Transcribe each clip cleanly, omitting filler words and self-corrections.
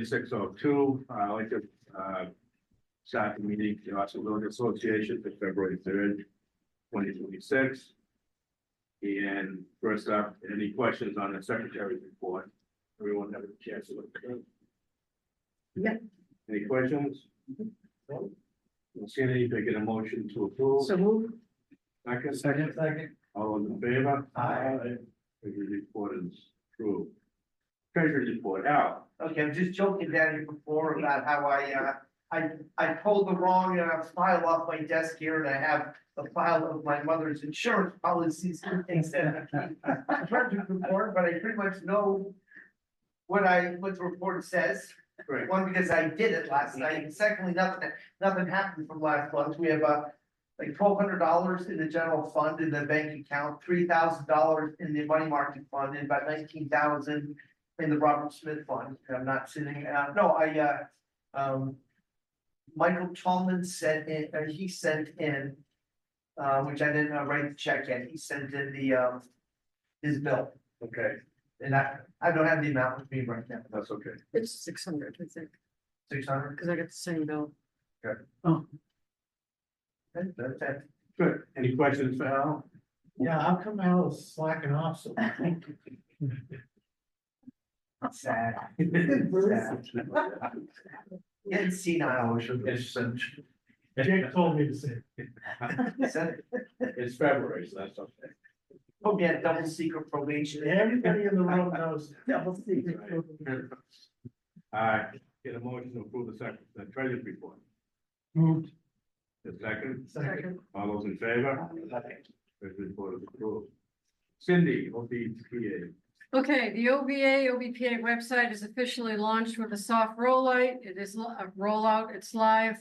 6:02. I'd like to start the meeting, the Osterville Association for February 3rd, 2026. And first up, any questions on the secretary's report? Everyone have a chance to look at it? Yeah. Any questions? No. Don't see any, they get a motion to approve. So move. Second. All those in favor? Aye. Treasury report is approved. Treasury report, Al. Okay, I'm just joking down here before about how I pulled the wrong file off my desk here, and I have a file of my mother's insurance policies and things that I tried to report, but I pretty much know what the report says. Great. One, because I did it last night, and secondly, nothing happened from last month. We have like $1,200 in the general fund in the bank account, $3,000 in the money market fund, and about $19,000 in the Robert Smith fund. I'm not sitting, Michael Tallman sent in, he sent in, which I didn't write the check yet, he sent in the, his bill. Okay, And I don't have the amount with me right now. that's okay. It's 600, I think, 600. because I got the same bill. That's it. Good. Any questions for Al? Yeah, how come Al is slacking off so? Sad. Getting senile. Jake told me to say. It's February, so that's okay. Put me at double secret probation. Everybody in the room knows. Double secret. Get a motion to approve the treasury report. Moved. The second, Second. all those in favor? Treasury report is approved. Cindy, OBPA. Okay, the OBPA website is officially launched with a soft rollout. It is a rollout, it's live.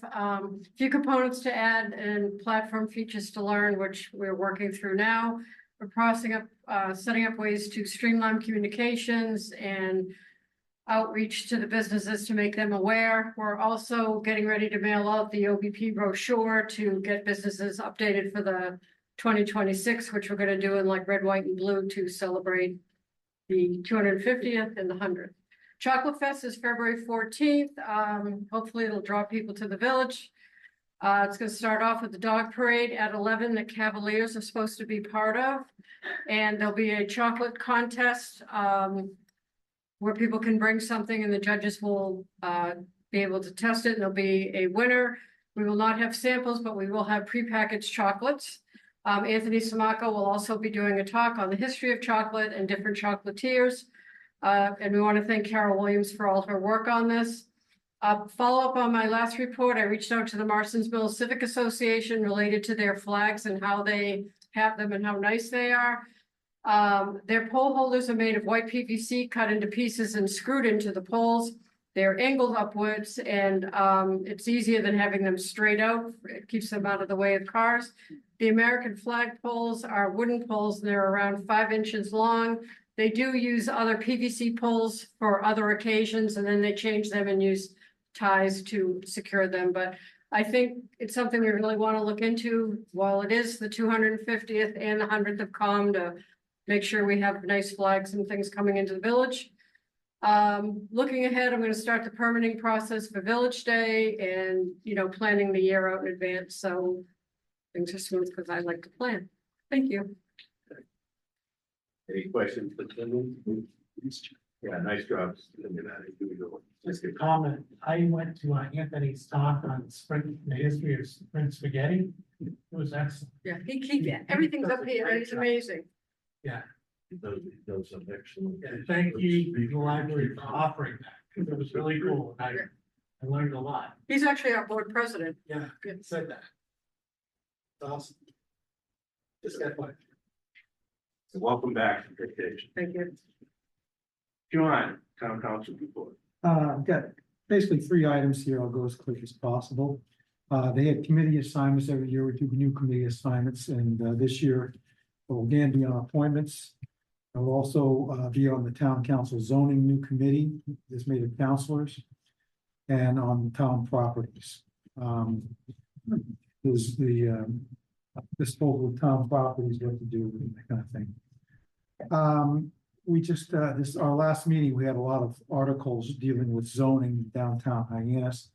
Few components to add and platform features to learn, which we're working through now. We're setting up ways to streamline communications and outreach to the businesses to make them aware. We're also getting ready to mail out the OBP brochure to get businesses updated for the 2026, which we're going to do in like red, white, and blue to celebrate the 250th and the 100th. Chocolate Fest is February 14th. Hopefully it'll draw people to the village. It's going to start off with the dog parade at 11 that Cavaliers are supposed to be part of. And there'll be a chocolate contest where people can bring something and the judges will be able to test it and there'll be a winner. We will not have samples, but we will have prepackaged chocolates. Anthony Samaco will also be doing a talk on the history of chocolate and different chocolatiers. And we want to thank Carol Williams for all her work on this. Follow up on my last report, I reached out to the Marstonville Civic Association related to their flags and how they have them and how nice they are. Their pole holders are made of white PVC cut into pieces and screwed into the poles. They're angled upwards and it's easier than having them straight out. It keeps them out of the way of cars. The American flag poles are wooden poles and they're around 5 inches long. They do use other PVC poles for other occasions and then they change them and use ties to secure them. But I think it's something we really want to look into while it is the 250th and the 100th of COM to make sure we have nice flags and things coming into the village. Looking ahead, I'm going to start the permitting process for Village Day and, planning the year out in advance. So things are smooth because I like to plan. Thank you. Any questions for Cindy? Yeah, nice job. Just a comment, I went to Anthony's talk on the history of spring spaghetti. It was excellent. Yeah, everything's up here. It's amazing. Yeah. Those are excellent. And thank you to the library for offering that, because it was really cool. I learned a lot. He's actually our board president. Yeah, good, said that. It's awesome. Just that way. Welcome back to vacation. Thank you. John, town council report. I've got basically 3 items here. I'll go as quick as possible. They had committee assignments every year. We do new committee assignments, and this year we'll again be on appointments. I'll also be on the town council zoning new committee, that's made of councilors, and on town properties. There's the disposal of town properties, what to do, and that kind of thing. we just, our last meeting, we had a lot of articles dealing with zoning downtown Hyannis.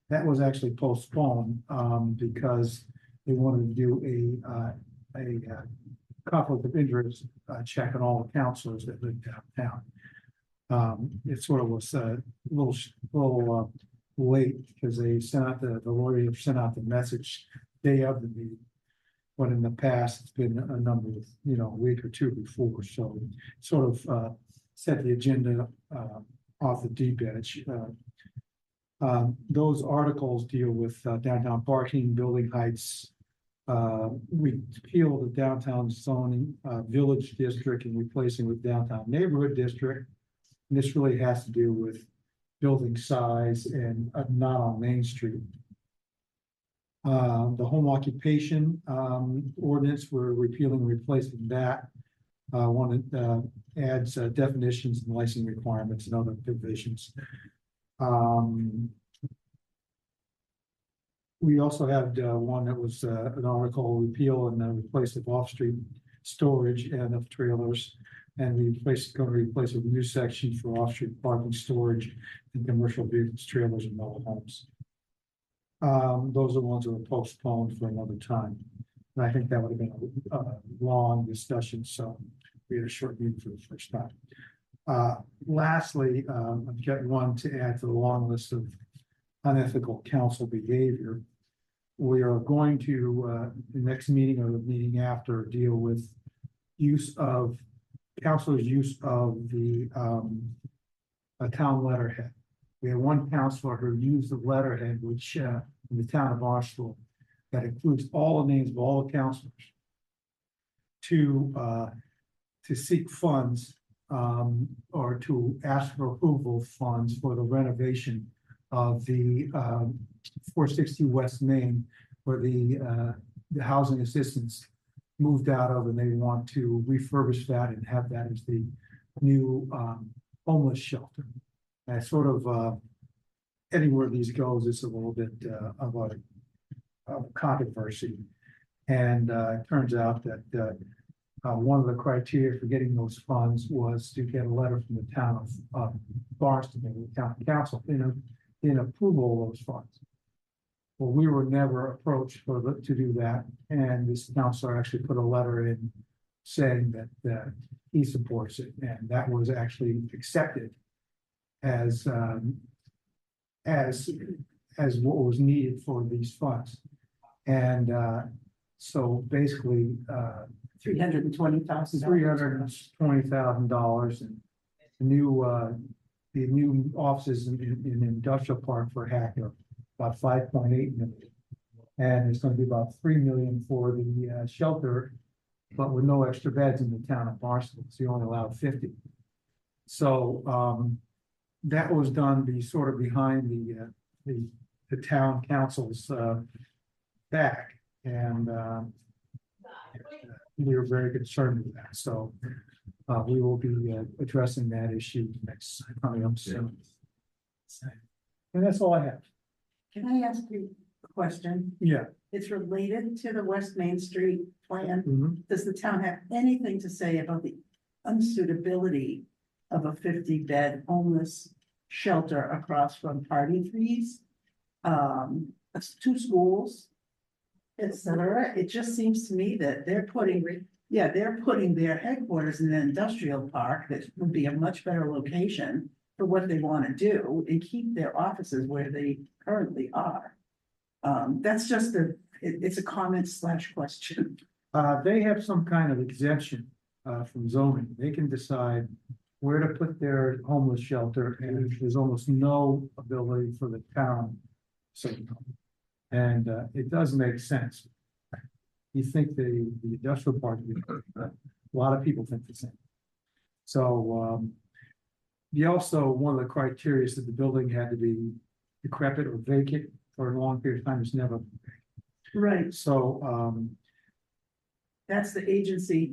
That was actually postponed, because they wanted to do a conflict of interest, check on all the counselors that live downtown. It sort of was a little late because they sent out the lawyer sent out the message day of the meeting. But in the past, it's been a number of, a week or two before, so sort of set the agenda off the deep edge. Those articles deal with downtown parking, building heights. We appeal the downtown zoning village district and replacing with downtown neighborhood district. And this really has to do with building size and not on Main Street. The home occupation ordinance, we're repealing and replacing that. One adds definitions and licensing requirements and other provisions. We also had one that was an article repeal and replace of off-street storage and of trailers. And we going to replace a new section for off-street parking, storage, and commercial vehicles, trailers, and mobile homes. Those are the ones that were postponed for another time. And I think that would have been a long discussion, so we had a short meeting for the first time. Lastly, I've got one to add to the long list of unethical council behavior. We are going to, the next meeting or the meeting after, deal with councilors' use of the a town letterhead. We have one councilor who used the letterhead, which in the town of Osterville, that includes all the names of all the councilors to seek funds or to ask for approval of funds for the renovation of the 460 West Main, where the housing assistance moved out of, and they want to refurbish that and have that as the new homeless shelter. And sort of anywhere these goes, it's a little bit of a controversy. And it turns out that one of the criteria for getting those funds was to get a letter from the town of Barnstable, the town council, in approval of those funds. Well, we were never approached to do that, and this councilor actually put a letter in saying that he supports it, and that was actually accepted as what was needed for these funds. And so basically $320,000. $320,000, and the new offices in industrial park for Hackler, about 5.8 million. And it's going to be about 3 million for the shelter, but with no extra beds in the town of Barnstable. So you only allowed 50. So that was done sort of behind the town council's back, and we were very concerned with that. So we will be addressing that issue next coming up soon. And that's all I have. Can I ask you a question? Yeah. It's related to the West Main Street plan. Mhm. Does the town have anything to say about the unsuitability of a 50-bed homeless shelter across from Party Trees? It's 2 schools, etc. It just seems to me that they're putting their headquarters in an industrial park that would be a much better location for what they want to do and keep their offices where they currently are. That's just it's a comment / question. They have some kind of exemption from zoning. They can decide where to put their homeless shelter, and there's almost no ability for the town. So, and it does make sense. You think the industrial park, a lot of people think the same. So one of the criteria is that the building had to be decrepit or vacant for a long period of time. It's never Right. so. That's the agency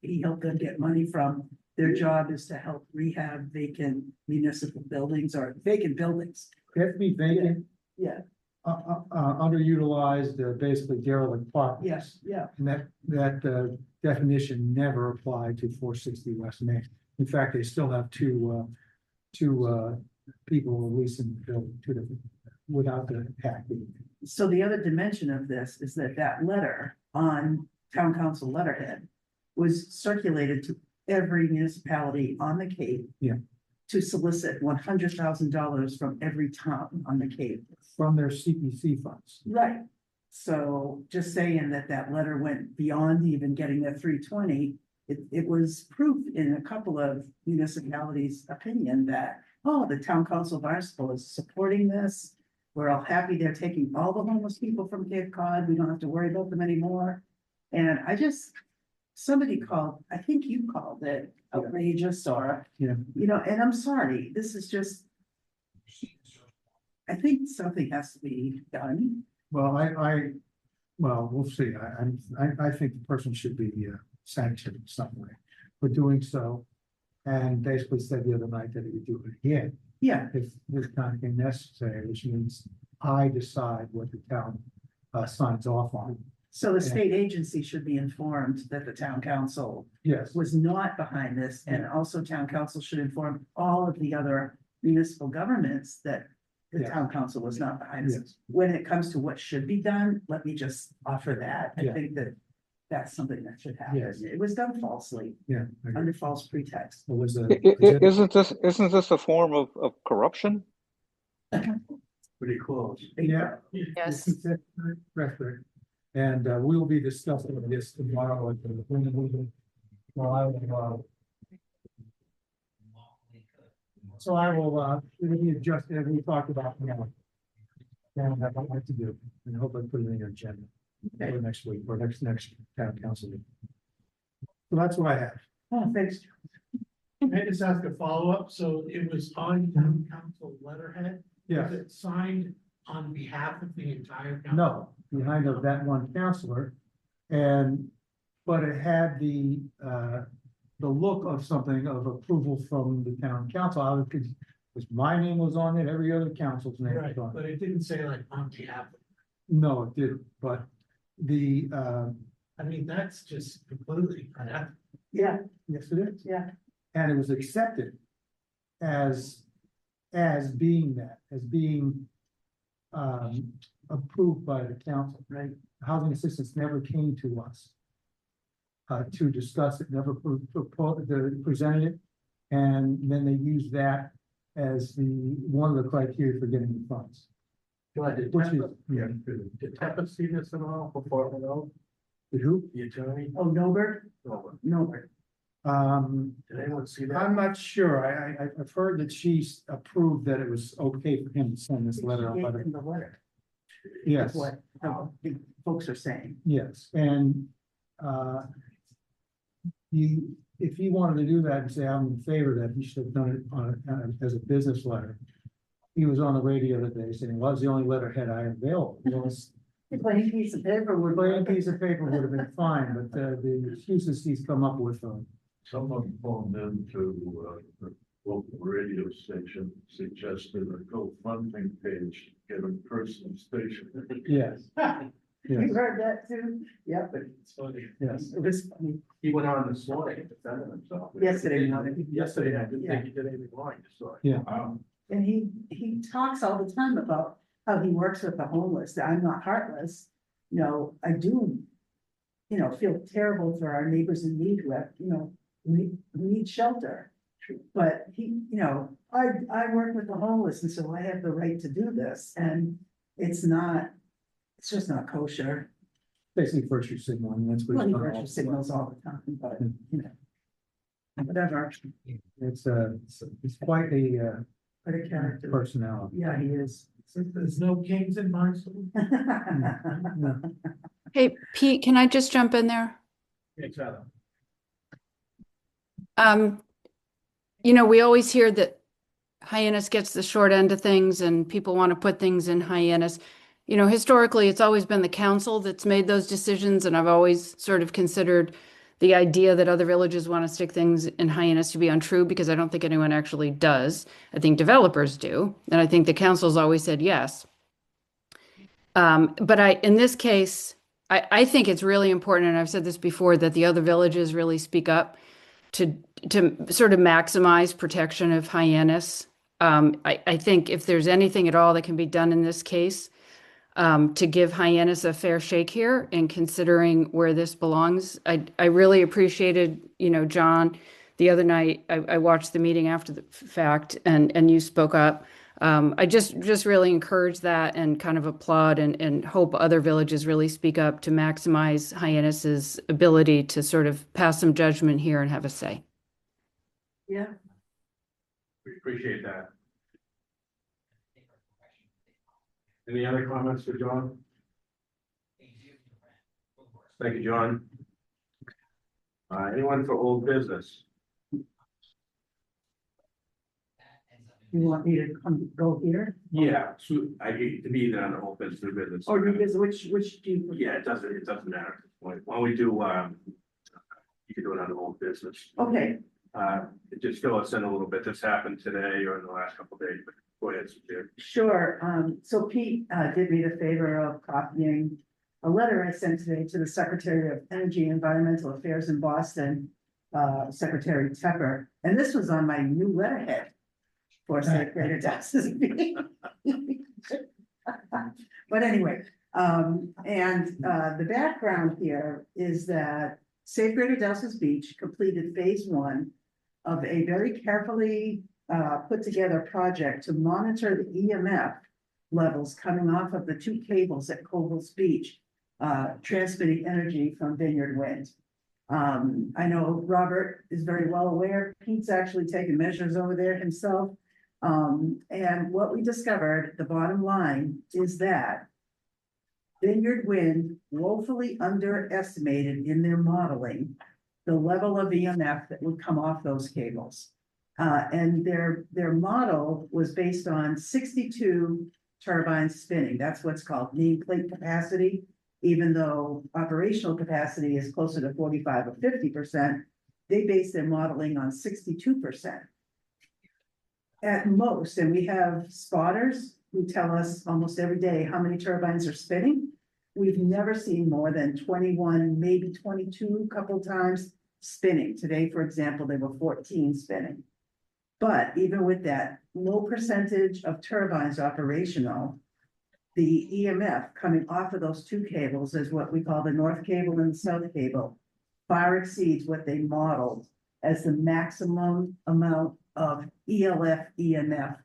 he helped them get money from. Their job is to help rehab vacant municipal buildings or vacant buildings. They have to be vacant. Yeah. Underutilized, basically derelict parks. Yes, yeah. And that definition never applied to 460 West Main. In fact, they still have two people releasing the building, two different, without the hack. So the other dimension of this is that that letter on town council letterhead was circulated to every municipality on the Cape. Yeah. To solicit $100,000 from every town on the Cape. From their CPC funds. Right. So just saying that that letter went beyond even getting the 320, it was proof in a couple of municipalities' opinion that, oh, the town council of Barnstable is supporting this. We're all happy they're taking all the homeless people from Cape Cod. We don't have to worry about them anymore. And somebody called, I think you called it outrageous or, Yeah. And I'm sorry, this is just. I think something has to be done. Well, well, we'll see. I think the person should be sanctioned in some way for doing so. And basically said the other night that he would do it again. Yeah, If this kind of thing necessary, which means I decide what the town signs off on. so the state agency should be informed that the town council Yes, was not behind this, and also town council should inform all of the other municipal governments that the Yes. town council was not behind this. yes, When it comes to what should be done, let me just offer that. I Yeah. think that that's something that should happen. Yes. It was done falsely, yeah. I agree. under false pretext. It was a. Isn't this a form of corruption? Pretty close. Yeah. Yes. Correct. And we'll be discussing this tomorrow at the planning meeting. Well, I will, so I will, it'll be adjusted as we talked about now. And that's what I'd like to do, and I hope I put it in your agenda for next week, or next town council meeting. So that's what I have. Oh, thanks. Can I just ask a follow-up? So it was on town council letterhead? Yeah, Was it signed on behalf of the entire council? no, behind of that one counselor. But it had the look of something of approval from the town council. I would, because my name was on it, every other council's name Right, was on it. but it didn't say like on behalf of, No, it didn't, but the, I mean, that's just completely unethical. Yeah, yes, it is. yeah. And it was accepted as being that, as being approved by the council. Right. Housing assistance never came to us to discuss it, never presented it. And then they used that as one of the criteria for getting the funds. Which is, yeah. Did Tepper see this at all before it all? The who? The attorney? Oh, Norbert? No. Norbert. Did anyone see that? I'm not sure. I've heard that she's approved that it was okay for him to send this letter. She out. gave him the letter. Yes, That's what the folks are saying. yes, and if he wanted to do that and say, I'm in favor of that, he should have done it as a business letter. He was on the radio the other day saying, well, it's the only letterhead I have available. Well, it's A plain piece of paper a would. plain piece of paper would have been fine, but the excuses he's come up with, Someone phoned in to the local radio station, suggested a GoFundMe page, get a personal station. yes, You yes, heard that too? Yep, It's funny. yes. it was funny. He went on this morning defending himself. Yesterday. Yesterday, I didn't think he did anything wrong, so. Yeah. And he talks all the time about how he works with the homeless, that I'm not heartless. I do, feel terrible for our neighbors in need who have, we need shelter. But I work with the homeless, and so I have the right to do this, and it's just not kosher. Basically virtue signaling, that's what. Well, he it's virtue signals all the time, but, whatever, It's quite a what a character. personality. Yeah, he is. There's no kings in Barnstable? No. Hey, Pete, can I just jump in there? Exactly. We always hear that Hyannis gets the short end of things and people want to put things in Hyannis. Historically, it's always been the council that's made those decisions, and I've always sort of considered the idea that other villages want to stick things in Hyannis to be untrue, because I don't think anyone actually does. I think developers do, and I think the council's always said yes. But in this case, I think it's really important, and I've said this before, that the other villages really speak up to to sort of maximize protection of hyannis. I think if there's anything at all that can be done in this case, to give hyannis a fair shake here and considering where this belongs. I really appreciated, John, the other night, I watched the meeting after the fact and you spoke up. I just really encourage that and kind of applaud and hope other villages really speak up to maximize hyannis's ability to sort of pass some judgment here and have a say. Yeah, We appreciate that. Any other comments for John? Thank you, John. Anyone for old business? you want me to go here? Yeah, so I hate to be on the old business, new business. Or new business, which do you? Yeah, it doesn't matter at this point. Why don't we do, you can do it on the old business. Okay, Just fill us in a little bit. This happened today or in the last couple of days, but go ahead, Sudhir. sure. So Pete, did me the favor of copying a letter I sent today to the Secretary of Energy and Environmental Affairs in Boston, Secretary Tepper, and this was on my new letterhead for Safe Greater Dowses. But anyway, the background here is that Safe Greater Dowses Beach completed phase 1 of a very carefully put together project to monitor the EMF levels coming off of the 2 cables at Coble's Beach, transmitting energy from Vineyard Wind. I know Robert is very well aware. Pete's actually taken measures over there himself. And what we discovered, the bottom line is that Vineyard Wind woefully underestimated in their modeling the level of EMF that would come off those cables. And their model was based on 62 turbines spinning. That's what's called nameplate capacity, even though operational capacity is closer to 45 or 50%, they base their modeling on 62%. At most, and we have spotters who tell us almost every day how many turbines are spinning. We've never seen more than 21, maybe 22, a couple times spinning. Today, for example, there were 14 spinning. But even with that low percentage of turbines operational, the EMF coming off of those 2 cables is what we call the north cable and the south cable, far exceeds what they modeled as the maximum amount of ELF EMF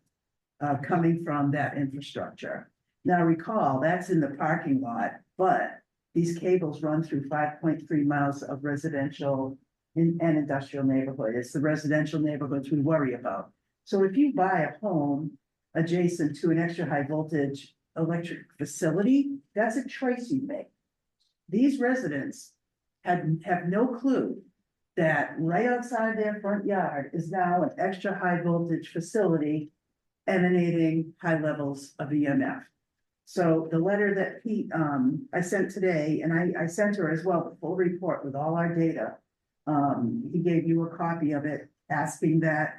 coming from that infrastructure. Now recall, that's in the parking lot, but these cables run through 5.3 miles of residential and industrial neighborhood. It's the residential neighborhoods we worry about. So if you buy a home adjacent to an extra high voltage electric facility, that's a choice you make. These residents have no clue that right outside their front yard is now an extra high voltage facility emanating high levels of EMF. So the letter that Pete, I sent today, and I sent her as well, the full report with all our data. He gave you a copy of it, asking that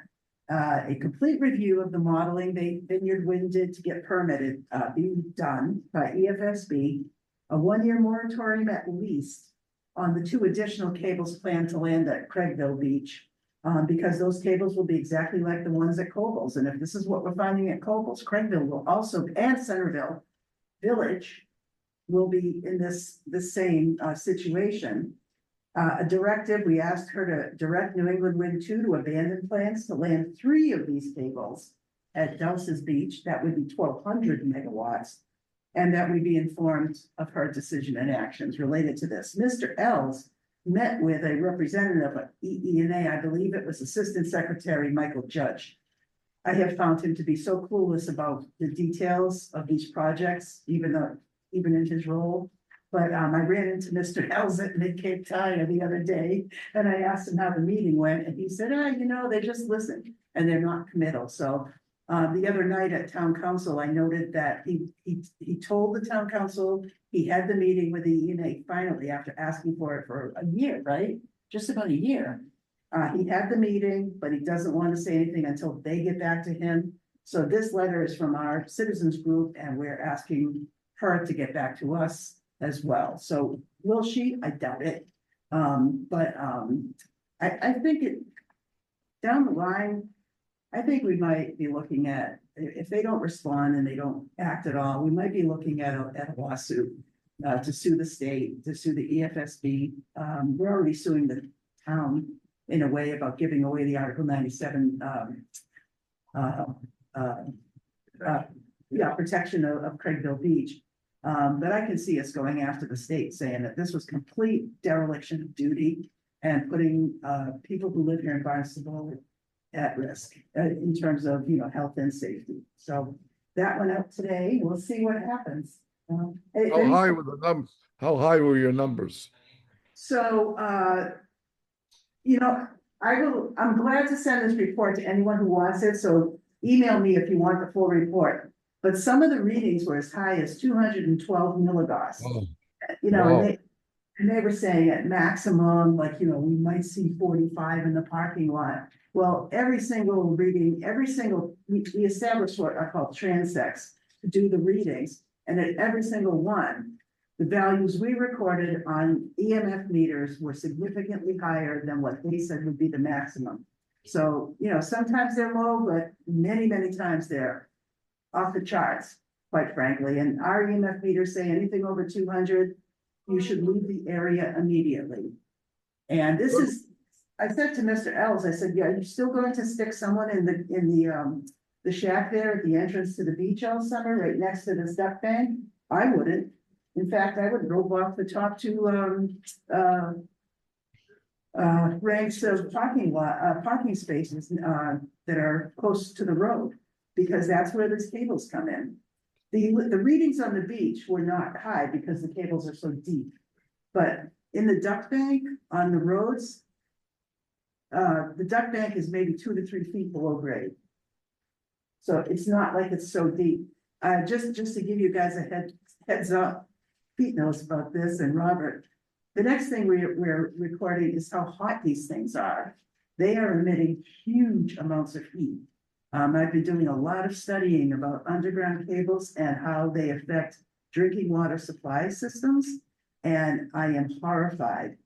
a complete review of the modeling Vineyard Wind did to get permitted be done by EFSB, a 1-year moratorium at least on the 2 additional cables planned to land at Craigville Beach, because those cables will be exactly like the ones at Coble's. And if this is what we're finding at Coble's, Craigville will also, and Centerville Village will be in the same situation. A directive, we asked her to direct New England Wind 2 to abandon plans to land 3 of these cables at Dowses Beach. That would be 1,200 megawatts. And that we be informed of her decision and actions related to this. Mr. Els met with a representative of EE&A, I believe it was Assistant Secretary Michael Judge. I have found him to be so clueless about the details of these projects, even in his role. But I ran into Mr. Els at Mid-Cape Tire the other day, and I asked him how the meeting went, and he said, they just listened, and they're not committal. So the other night at town council, I noted that he told the town council he had the meeting with the ENA finally after asking for it for a year, right? Just about a year. He had the meeting, but he doesn't want to say anything until they get back to him. So this letter is from our citizens group, and we're asking her to get back to us as well. So will she? I doubt it. I think down the line, I think we might be looking at, if they don't respond and they don't act at all, we might be looking at a lawsuit. To sue the state, to sue the EFSB. We're already suing the town in a way about giving away the Article 97 protection of Craigville Beach. But I can see us going after the state saying that this was complete dereliction of duty and putting people who live here in Barnstable at risk in terms of, health and safety. So that went out today. We'll see what happens. How high were your numbers? So, I'm glad to send this report to anyone who wants it, so email me if you want the full report. But some of the readings were as high as 212 milligauss. Oh, And they were saying at maximum, we might see 45 in the parking lot. Well, every single reading, we established what are called transects to do the readings. And at every single one, the values we recorded on EMF meters were significantly higher than what they said would be the maximum. So, sometimes they're low, but many, many times they're off the charts, quite frankly. And our EMF meters say anything over 200, you should leave the area immediately. And this is, I said to Mr. Ells, I said, yeah, are you still going to stick someone in the shack there at the entrance to the beach all summer, right next to the duck bank? I wouldn't. In fact, I would rope off the top two ranks of parking spaces that are close to the road, because that's where these cables come in. The readings on the beach were not high because the cables are so deep, but in the duck bank on the roads, the duck bank is maybe 2 to 3 feet below grade. So it's not like it's so deep. Just to give you guys a heads up, Pete knows about this and Robert. The next thing we're recording is how hot these things are. They are emitting huge amounts of heat. I've been doing a lot of studying about underground cables and how they affect drinking water supply systems. And I am horrified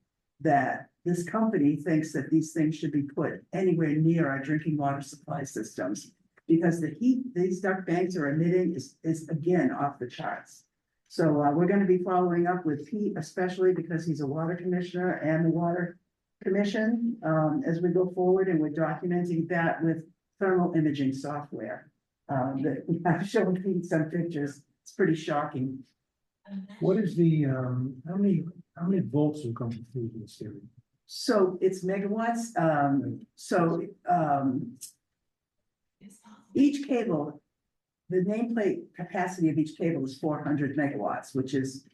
that this company thinks that these things should be put anywhere near our drinking water supply systems, because the heat these duck banks are emitting is again off the charts. So we're going to be following up with Pete, especially because he's a water commissioner and the water commission as we go forward, and we're documenting that with thermal imaging software. That I've shown Pete some pictures. It's pretty shocking. What is the, how many volts are coming through this area? So it's megawatts. Each cable, the nameplate capacity of each cable is 400 megawatts, which is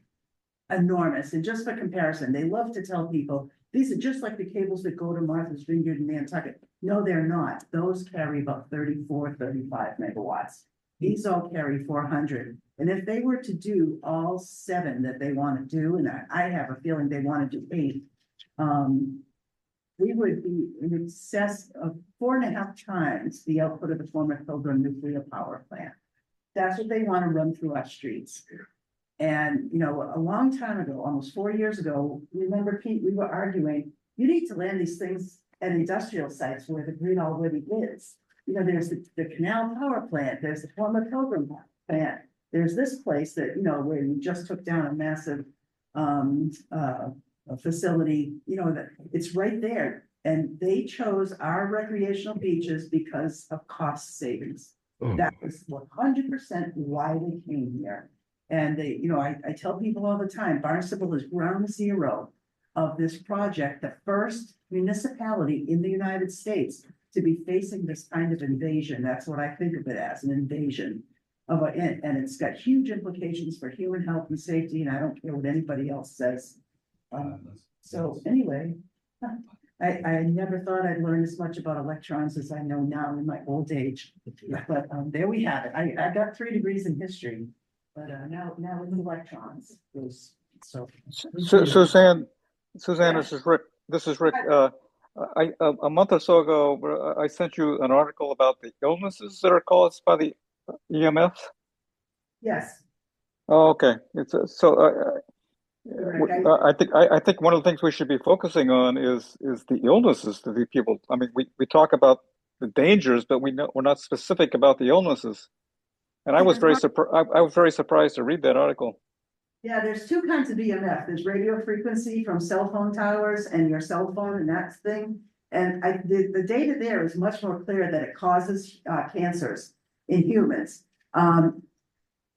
enormous. And just for comparison, they love to tell people these are just like the cables that go to Martha's Vineyard in Nantucket. No, they're not. Those carry about 34, 35 megawatts. These all carry 400. And if they were to do all 7 that they want to do, and I have a feeling they want to do 8, we would be in excess of 4.5 times the output of the former Pilgrim nuclear power plant. That's what they want to run through our streets. And, a long time ago, almost 4 years ago, remember, Pete, we were arguing, you need to land these things at industrial sites where the grid already is. There's the canal power plant, there's the former Pilgrim plant, there's this place that, where you just took down a massive facility, that it's right there. And they chose our recreational beaches because of cost savings. That was 100% why they came here. And they, I tell people all the time, Barnstable is ground zero of this project, the first municipality in the United States to be facing this kind of invasion. That's what I think of it as, an invasion of and it's got huge implications for human health and safety, and I don't care what anybody else says. So anyway, I never thought I'd learn as much about electrons as I know now in my old age. But there we have it. I got 3 degrees in history, but now with electrons. Suzanne, Yeah. This is Rick. A month or so ago, I sent you an article about the illnesses that are caused by the EMF. Yes. Oh, okay. I think one of the things we should be focusing on is the illnesses that the people. I mean, we talk about the dangers, but we're not specific about the illnesses. And I was very surprised. I was very surprised to read that article. Yeah, there's two kinds of EMF. There's radio frequency from cell phone towers and your cell phone and that thing. And the data there is much more clear that it causes cancers in humans.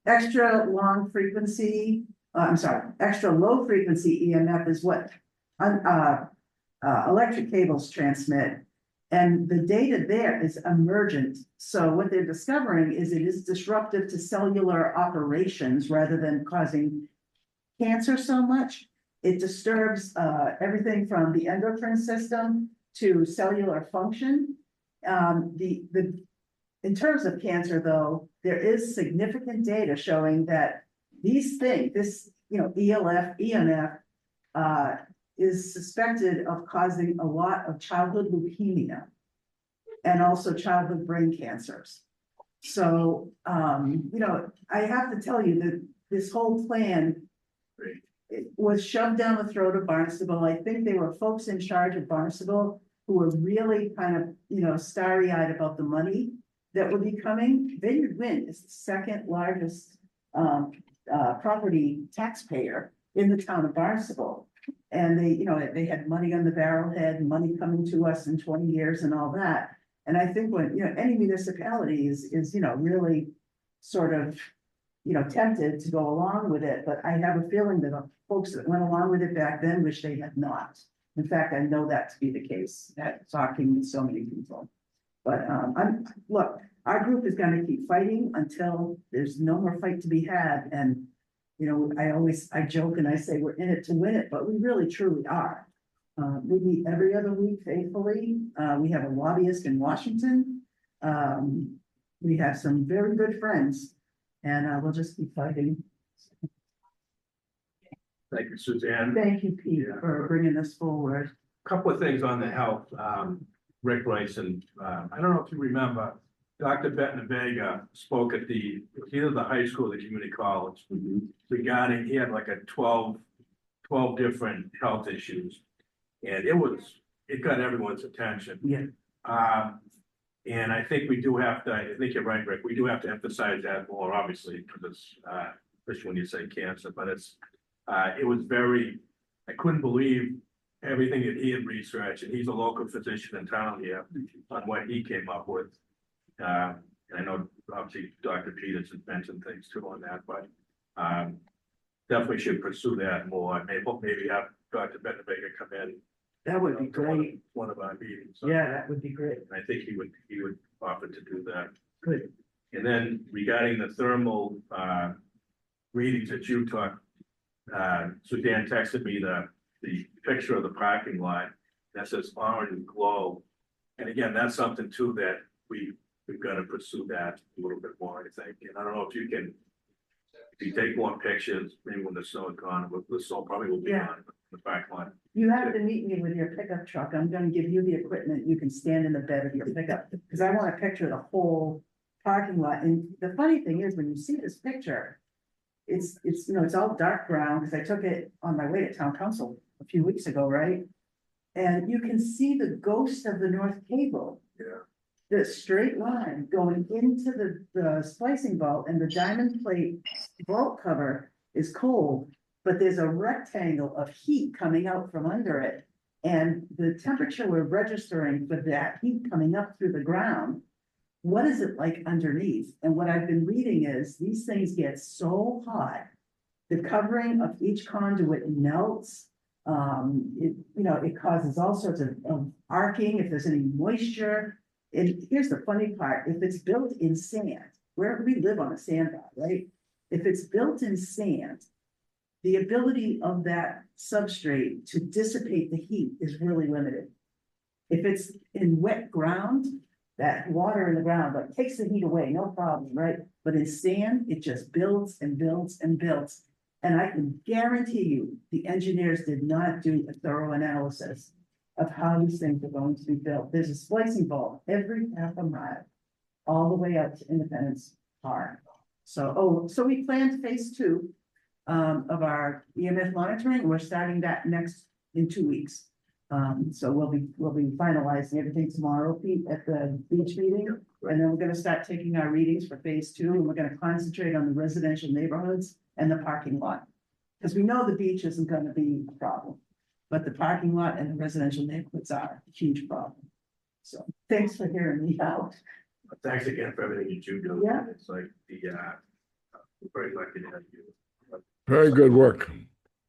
Extra long frequency, extra low frequency EMF is what electric cables transmit. And the data there is emergent. So what they're discovering is it is disruptive to cellular operations rather than causing cancer so much. It disturbs everything from the endocrine system to cellular function. In terms of cancer, though, there is significant data showing that these things, ELF, EMF, is suspected of causing a lot of childhood leukemia and also childhood brain cancers. So, I have to tell you that this whole plan it was shoved down the throat of Barnstable. I think there were folks in charge of Barnstable who were really kind of, starry-eyed about the money that would be coming. Vineyard Wind is the second largest property taxpayer in the town of Barnstable. And they had money on the barrelhead, money coming to us in 20 years and all that. And I think when, any municipality is really sort of, tempted to go along with it, but I have a feeling that the folks that went along with it back then wish they had not. In fact, I know that to be the case, talking with so many people. But look, our group is going to keep fighting until there's no more fight to be had. And I joke and I say we're in it to win it, but we really truly are. We meet every other week faithfully. We have a lobbyist in Washington. We have some very good friends, and we'll just keep fighting. Thank you, Suzanne. Thank you, Pete, for bringing this forward. Couple of things on the health. Rick Bryson, I don't know if you remember, Dr. Bettner Vega spoke at either the high school or the community college regarding, he had like 12 different health issues. And it got everyone's attention. Yeah. And I think we do have to, I think you're right, Rick, we do have to emphasize that more, obviously, because it's, especially when you say cancer, but it was I couldn't believe everything that he had researched, and he's a local physician in town here, on what he came up with. And I know obviously Dr. Peters had mentioned things too on that, but definitely should pursue that more. Maybe have Dr. Bettner Vega come in. That would be great. One of our meetings. Yeah, that would be great. I think he would offer to do that. Good. And then regarding the thermal readings that you took, Suzanne texted me the picture of the parking lot that says orange glow. And again, that's something too that we've got to pursue that a little bit more, I think. And I don't know if you take more pictures, maybe when the snow is gone, the snow probably will be on the parking lot. You have to meet me with your pickup truck. I'm gonna give you the equipment. You can stand in the bed of your pickup, because I want to picture the whole parking lot. And the funny thing is, when you see this picture, it's all dark brown, because I took it on my way to town council a few weeks ago, right? And you can see the ghost of the North Cable. Yeah. The straight line going into the splicing vault, and the diamond plate vault cover is cold, but there's a rectangle of heat coming out from under it. And the temperature we're registering for that heat coming up through the ground, what is it like underneath? And what I've been reading is these things get so hot, the covering of each conduit melts. It causes all sorts of arcing if there's any moisture. And here's the funny part, if it's built in sand, where we live on a sandbar, right? If it's built in sand, the ability of that substrate to dissipate the heat is really limited. If it's in wet ground, that water in the ground like takes the heat away, no problem, right? But in sand, it just builds and builds and builds. And I can guarantee you, the engineers did not do a thorough analysis of how these things are going to be built. There's a splicing vault every half a mile, all the way up to Independence Park. So we planned phase 2. of our EMF monitoring. We're starting that in 2 weeks. So we'll be finalizing everything tomorrow, Pete, at the beach meeting. And then we're gonna start taking our readings for phase 2, and we're gonna concentrate on the residential neighborhoods and the parking lot. Because we know the beach isn't gonna be a problem, but the parking lot and the residential neighborhoods are a huge problem. So thanks for hearing me out. Thanks again for everything you do. Yeah. It's like we're very lucky to have you. Very good work.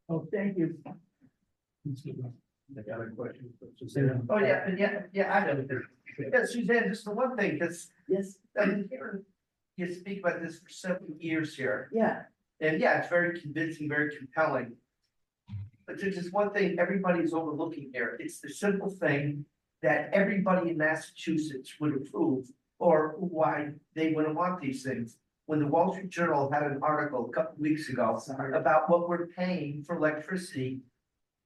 Oh, thank you. I got a question. Oh, yeah, I know. Yeah, Suzanne, just the one thing, because Yes, I've been hearing you speak about this for several years here. yeah, And yeah, it's very convincing, very compelling. But there's just one thing everybody's overlooking here. It's the simple thing that everybody in Massachusetts would approve, or why they wouldn't want these things. When the Wall Street Journal had an article a couple weeks ago sorry. about what we're paying for electricity.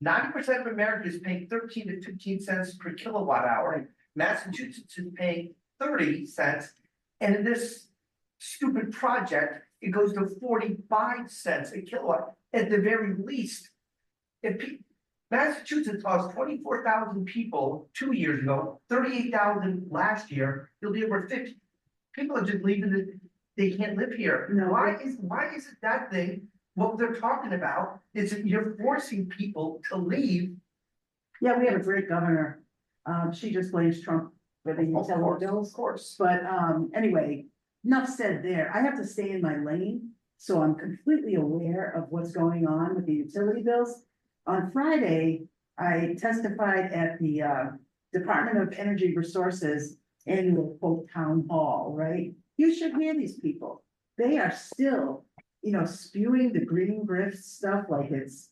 90% of America is paying 13 to 15 cents per kilowatt hour. Massachusetts is paying 30 cents. And in this stupid project, it goes to 45 cents a kilowatt at the very least. Massachusetts lost 24,000 people 2 years ago, 38,000 last year. There'll be over 50. People are just leaving it. They can't live here. No. Why is it that thing? What they're talking about is that you're forcing people to leave. Yeah, we have a great governor. She just blames Trump for the utility bills. Of course. But anyway, enough said there. I have to stay in my lane, so I'm completely aware of what's going on with the utility bills. On Friday, I testified at the Department of Energy Resources annual quote town hall, right? You should hear these people. They are still, spewing the green grift stuff like it's,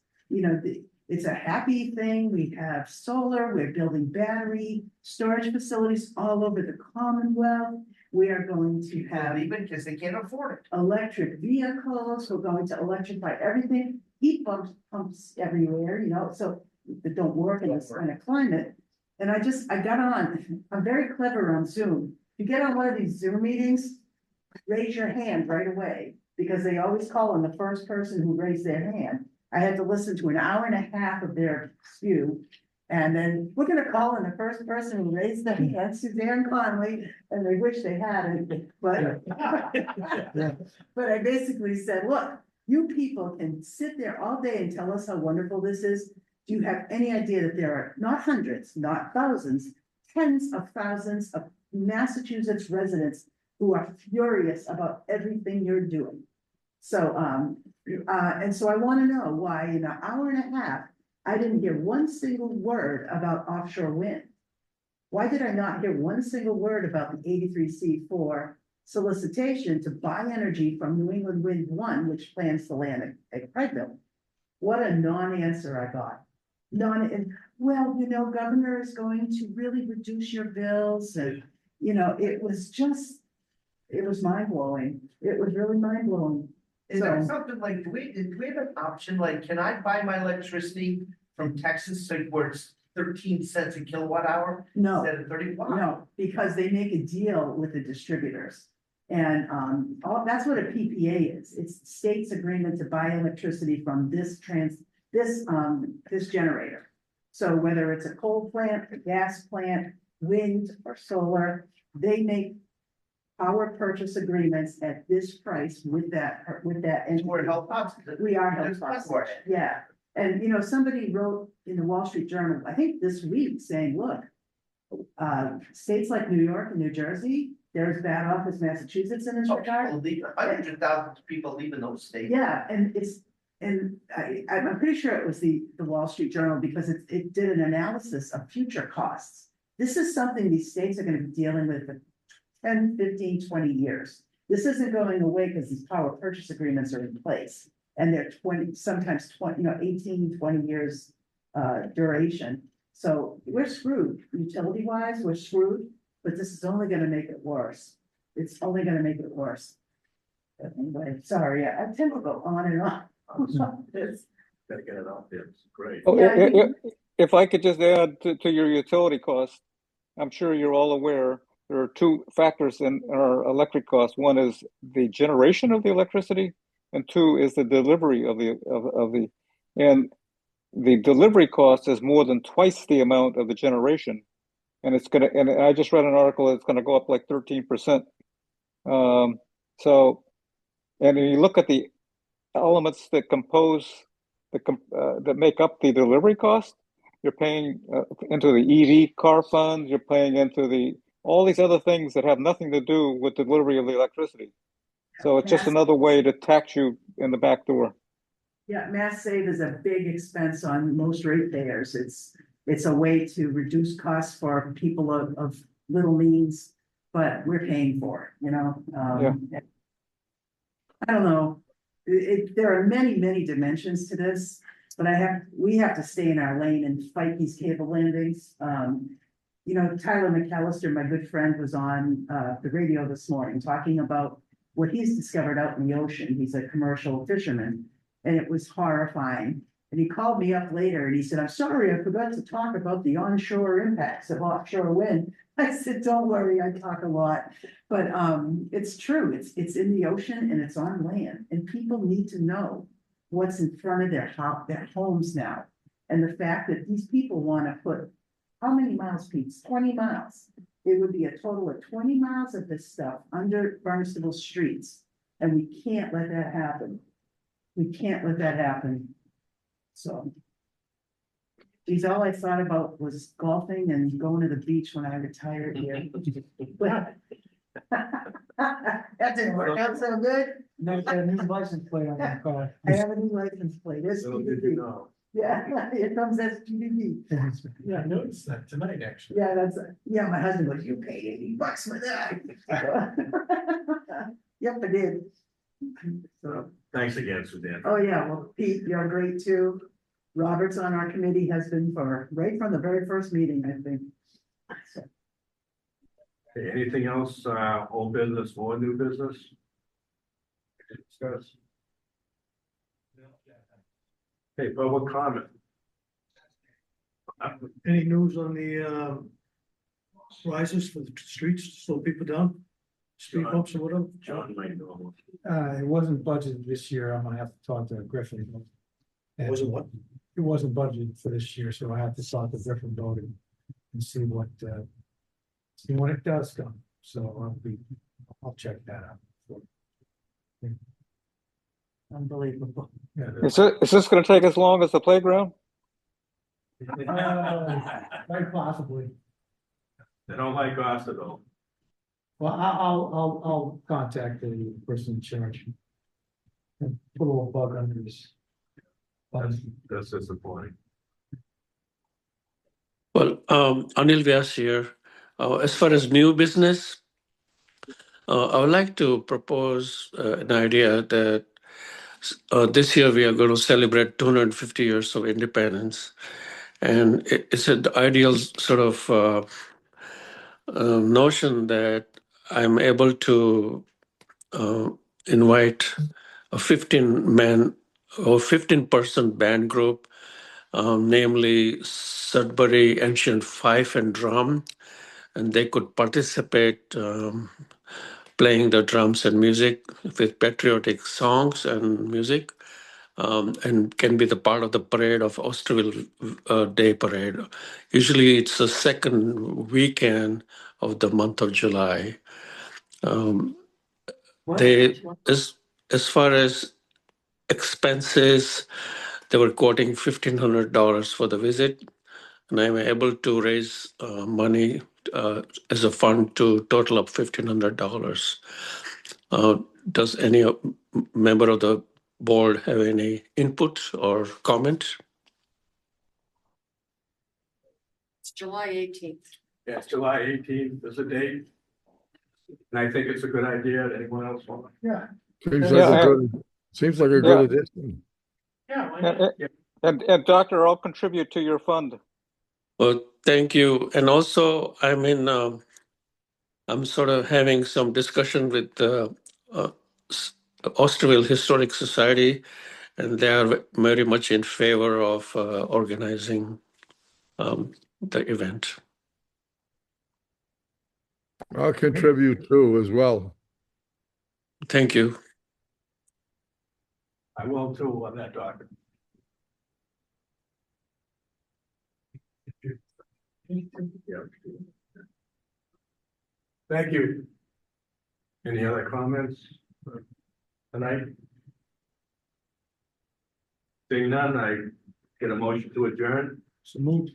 it's a happy thing. We have solar, we're building battery storage facilities all over the Commonwealth. We are going to have Even because they can't afford it. electric vehicles. We're going to electrify everything. Heat pumps everywhere, so that don't work in this kind of climate. And I got on, I'm very clever on Zoom. You get on one of these Zoom meetings, raise your hand right away, because they always call on the first person who raised their hand. I had to listen to an hour and a half of their spew. And then we're gonna call on the first person who raised their hand, Suzanne Conley, and they wish they hadn't, but. But I basically said, look, you people can sit there all day and tell us how wonderful this is. Do you have any idea that there are not hundreds, not thousands, tens of thousands of Massachusetts residents who are furious about everything you're doing? So, and so I want to know why in an hour and a half, I didn't hear one single word about offshore wind. Why did I not hear one single word about the 83C4 solicitation to buy energy from New England Wind 1, which plans to land at Prattville? What a non-answer I got. Well, governor is going to really reduce your bills, and it was mind-blowing. It was really mind-blowing. Is there something like, do we have an option, like, can I buy my electricity from Texas, so where it's 13 cents a kilowatt hour? No, Instead of 35? no, because they make a deal with the distributors. And that's what a PPA is. It's the state's agreement to buy electricity from this generator. So whether it's a coal plant, a gas plant, wind or solar, they make power purchase agreements at this price with that. And we're help us. We are held There's no hostage. question. Yeah, and somebody wrote in the Wall Street Journal, I think this week, saying, look, states like New York and New Jersey, they're as bad off as Massachusetts in this regard. Hundreds of thousands of people leaving those states. Yeah, and I'm pretty sure it was the Wall Street Journal, because it did an analysis of future costs. This is something these states are gonna be dealing with for 10, 15, 20 years. This isn't going away because these power purchase agreements are in place. And they're 20, sometimes 20, 18, 20 years duration. So we're screwed, utility wise, we're screwed, but this is only gonna make it worse. It's only gonna make it worse. But anyway, sorry, I tend to go on and on. It's- Gotta get it out there. It's great. Oh, Yeah, if I could just add to your utility cost, I'm sure you're all aware, there are two factors in our electric costs. One is the generation of the electricity, and two is the delivery of the, and the delivery cost is more than twice the amount of the generation. And it's gonna, and I just read an article, it's gonna go up like 13%. So, and when you look at the elements that compose that make up the delivery cost, you're paying into the EV car fund, you're paying into all these other things that have nothing to do with the delivery of the electricity. So it's just another way to tax you in the back door. Yeah, Mass Save is a big expense on most ratepayers. It's a way to reduce costs for people of little means, but we're paying for it, you know? I don't know. There are many, many dimensions to this, but we have to stay in our lane and fight these cable landings. You know, Tyler McAllister, my good friend, was on the radio this morning talking about what he's discovered out in the ocean. He's a commercial fisherman, and it was horrifying. And he called me up later and he said, "I'm sorry, I forgot to talk about the onshore impacts of offshore wind." I said, "Don't worry, I talk a lot." But it's true, it's in the ocean and it's on land, and people need to know what's in front of their homes now. And the fact that these people want to put, how many miles, Pete? 20 miles. It would be a total of 20 miles of this stuff under Barnstable streets. And we can't let that happen. We can't let that happen. So. Geez, all I thought about was golfing and going to the beach when I retired here. But that didn't work out so good. No, got a new license plate on my car. I have a new license plate. Little did you SPDB. know. Yeah, here comes SPDB. Yeah, I noticed that tonight, actually. Yeah, yeah, my husband goes, "You paid $80 for that." Yep, I did. So, Thanks again, Suzanne. oh yeah, well, Pete, you're great too. Robert's on our committee, has been right from the very first meeting, I think. So, Okay, anything else, old business or new business? To discuss? Okay, public comment. Any news on the rises for the streets, to slow people down? Speed bumps or whatever? John might know. It wasn't budgeted this year. I'm gonna have to talk to Griffin. It wasn't what? It wasn't budgeted for this year, so I have to talk to Griffin about it and see what it does come. So I'll check that out. unbelievable. Yeah. Is this going to take as long as the playground? Quite possibly. They don't like Osterville. Well, I'll contact the person in charge. And put a little bug under his. That's disappointing. Well, Anil Vyas here. As far as new business, I would like to propose an idea that this year we are going to celebrate 250 years of independence. And it's an ideal sort of notion that I'm able to invite a 15-man or 15-person band group, namely Sudbury, Ancient Fife and Drum, and they could participate playing the drums and music with patriotic songs and music, and can be the part of the parade of Osterville Day Parade. Usually it's the second weekend of the month of July. As far as expenses, they were quoting $1,500 for the visit, and I'm able to raise money as a fund to total up $1,500. Does any member of the board have any input or comment? It's July 18th. Yeah, it's July 18th is the date. And I think it's a good idea. Anyone else want? Yeah. Seems like a good addition. And Doctor, I'll contribute to your fund. Well, thank you. And also, I'm sort of having some discussion with the Osterville Historic Society, and they are very much in favor of organizing the event. I'll contribute too as well. Thank you. I will too on that document. Yeah. Thank you. Any other comments tonight? Seeing none, I get a motion to adjourn. So moved.